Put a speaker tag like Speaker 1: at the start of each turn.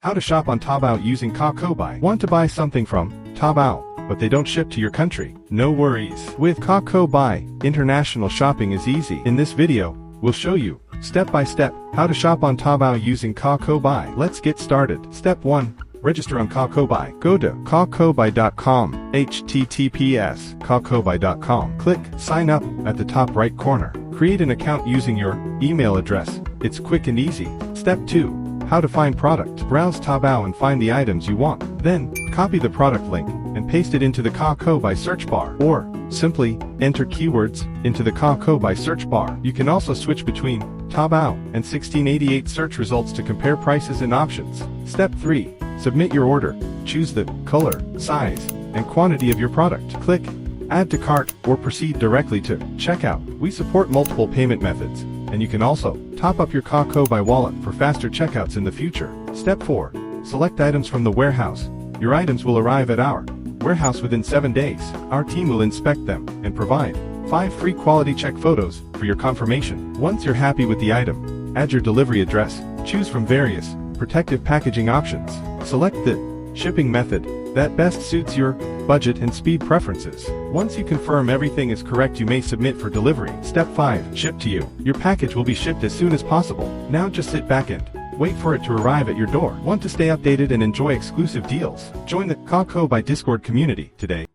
Speaker 1: How to shop on Taobao using KAKOBUY. Want to buy something from Taobao, but they don't ship to your country? No worries. With KAKOBUY, international shopping is easy. In this video, we'll show you, step by step, how to shop on Taobao using KAKOBUY. Let's get started. Step 1. Register on KAKOBUY. Go to kakobuy.com, https kakobuy.com. Click Sign Up at the top right corner. Create an account using your email address. It's quick and easy. Step 2. How to find product. Browse Taobao and find the items you want. Then, copy the product link and paste it into the KAKOBUY search bar. Or, simply, enter keywords into the KAKOBUY search bar. You can also switch between Taobao and 1688 search results to compare prices and options. Step 3. Submit your order. Choose the color, size, and quantity of your product. Click Add to Cart or proceed directly to Checkout. We support multiple payment methods, and you can also top up your KAKOBUY wallet for faster checkouts in the future. Step 4. Select items from the warehouse. Your items will arrive at our warehouse within 7 days. Our team will inspect them and provide 5 free quality check photos for your confirmation. Once you're happy with the item, add your delivery address. Choose from various protective packaging options. Select the shipping method that best suits your budget and speed preferences. Once you confirm everything is correct, you may submit for delivery. Step 5. Ship to you. Your package will be shipped as soon as possible. Now just sit back and wait for it to arrive at your door. Want to stay updated and enjoy exclusive deals? Join the KAKOBUY Discord community today.